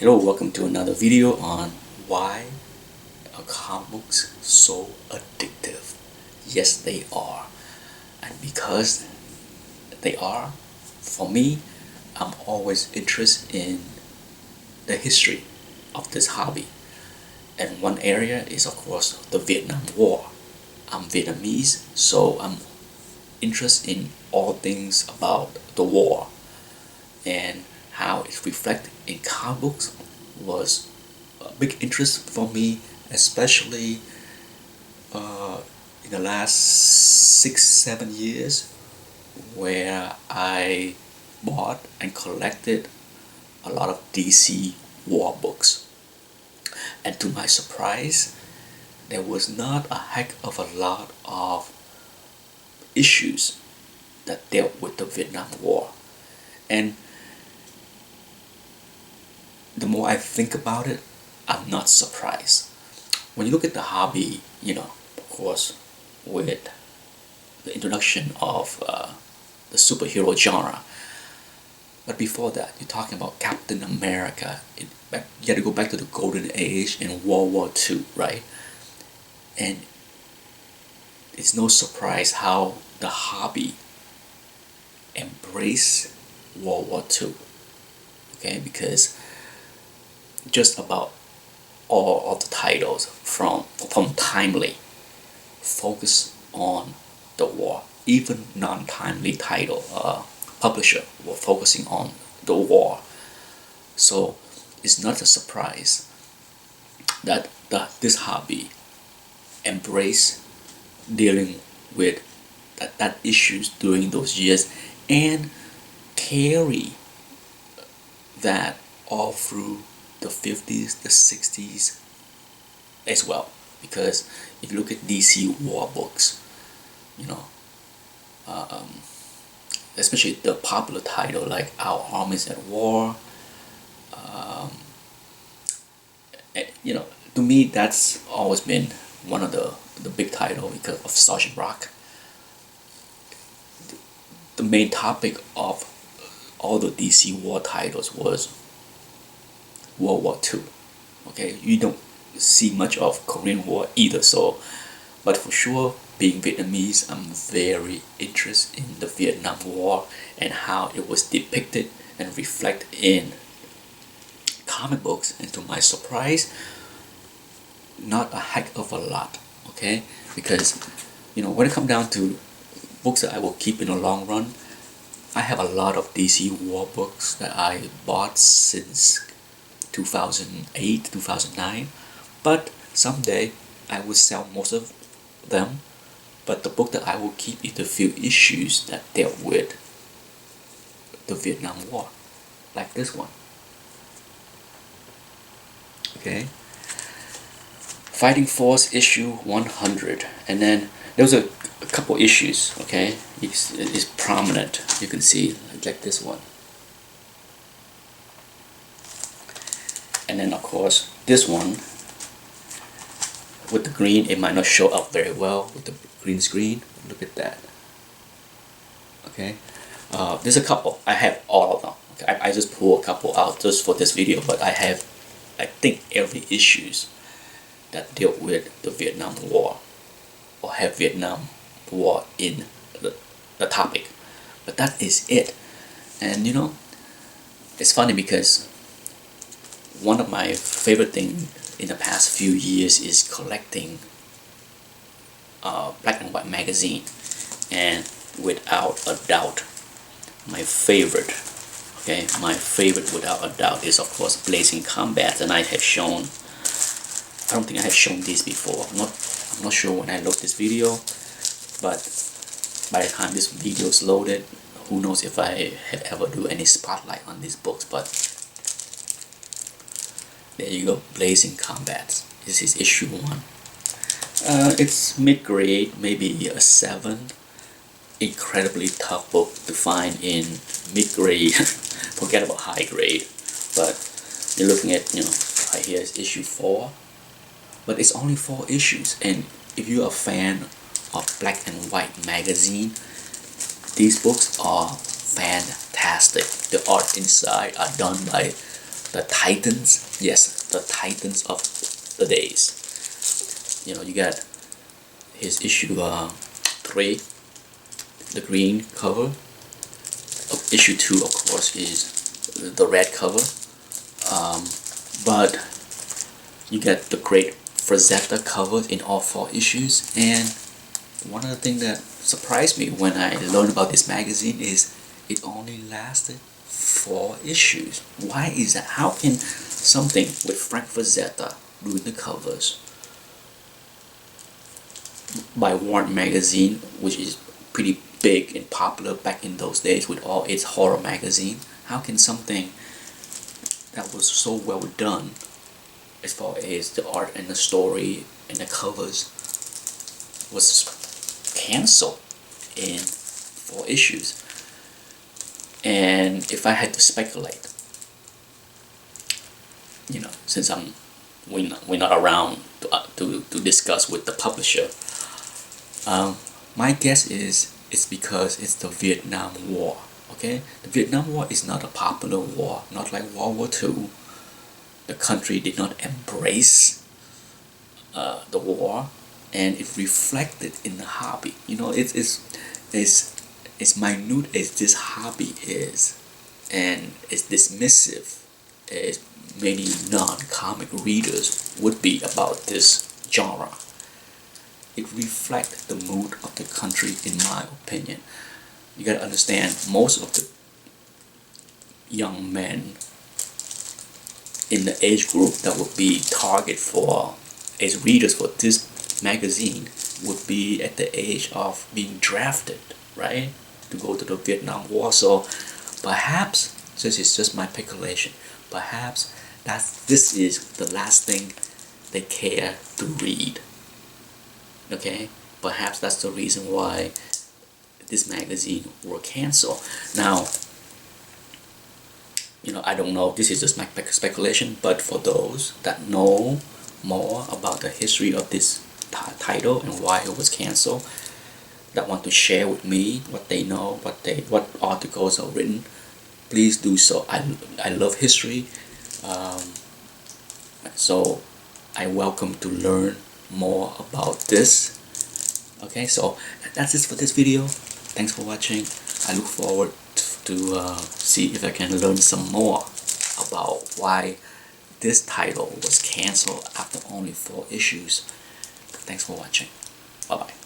Hello, welcome to another video on why are comic books so addictive. Yes, they are. And because they are, for me, I'm always interested in the history of this hobby. And one area is, of course, the Vietnam War. I'm Vietnamese, so I'm interested in all things about the war, and how it reflected in comic books was a big interest for me, especially in the last 6-7 years, where I bought and collected a lot of DC war books. And to my surprise, there was not a heck of a lot of issues that dealt with the Vietnam War. And the more I think about it, I'm not surprised. When you look at the hobby, of course, with the introduction of the superhero genre, but before that, you're talking about Captain America. You got to go back to the golden age in World War II, right? And it's no surprise how the hobby embraced World War II, okay? Because just about all of the titles from Timely focus on the war. Even non-timely title publisher were focusing on the war. So it's not a surprise that this hobby embrace dealing with that issues during those years, and carry that all through the 50s, the 60s as well. Because if you look at DC war books, especially the popular title like Our Armies at War, to me that's always been one of the big title because of Sergeant Rock. The main topic of all the DC war titles was World War II. Okay, you don't see much of Korean War either. So, but for sure, being Vietnamese, I'm very interested in the Vietnam War and how it was depicted and reflected in comic books. And to my surprise, not a heck of a lot. Okay, because when it comes down to books that I will keep in the long run, I have a lot of DC war books that I bought since 2008, 2009, but someday I will sell most of them. But the book that I will keep is the few issues that dealt with the Vietnam War, like this one. Okay, Fighting Force issue 100, and then there was a couple issues. Okay, it's prominent. You can see like this one. And then of course this one with the green, it might not show up very well with the green screen. Look at that. Okay, there's a couple. I have all of them. Okay? I just pull a couple out just for this video, but I have, I think, every issues that dealt with the Vietnam War or have Vietnam War in the topic. But that is it. And it's funny because one of my favorite things in the past few years is collecting black and white magazine, and without a doubt, my favorite without a doubt is of course Blazing Combat. And I don't think I have shown these before. I'm not sure when I load this video, but by the time this video is loaded, who knows if I have ever do any spotlight on these books. But there you go, Blazing Combat. This is issue 1. It's mid-grade, maybe a 7. Incredibly tough book to find in mid-grade. Forget about high grade. But you're looking at, right here is issue 4. But it's only 4 issues. And if you're a fan of black and white magazine, these books are fantastic. The art inside are done by the titans. Yes, the titans of the days. You got his issue 3, the green cover. Issue 2, of course, is the red cover. But you get the great Frazetta covers in all 4 issues. And one of the things that surprised me when I learned about this magazine is it only lasted 4 issues. Why is that? How can something with Frank Frazetta doing the covers by Warren magazine, which is pretty big and popular back in those days with all its horror magazine, how can something that was so well done as far as the art and the story and the covers was canceled in 4 issues? And if I had to speculate, since we're not around to discuss with the publisher, my guess is it's because it's the Vietnam War. Okay, the Vietnam War is not a popular war, not like World War II. The country did not embrace the war, and it reflected in the hobby. It's minute as this hobby is, and as dismissive as many non-comic readers would be about this genre. It reflects the mood of the country, in my opinion. You gotta understand, most of the young men in the age group that would be target for as readers for this magazine would be at the age of being drafted, right, to go to the Vietnam War. So perhaps, this is just my speculation, perhaps this is the last thing they care to read. Okay, perhaps that's the reason why this magazine were canceled. Now, I don't know, this is just my speculation, but for those that know more about the history of this title and why it was canceled, that want to share with me what they know, what articles are written, please do so. I love history, so I welcome to learn more about this. Okay, so that's it for this video. Thanks for watching. I look forward to see if I can learn some more about why this title was canceled after only 4 issues. Thanks for watching. Bye bye.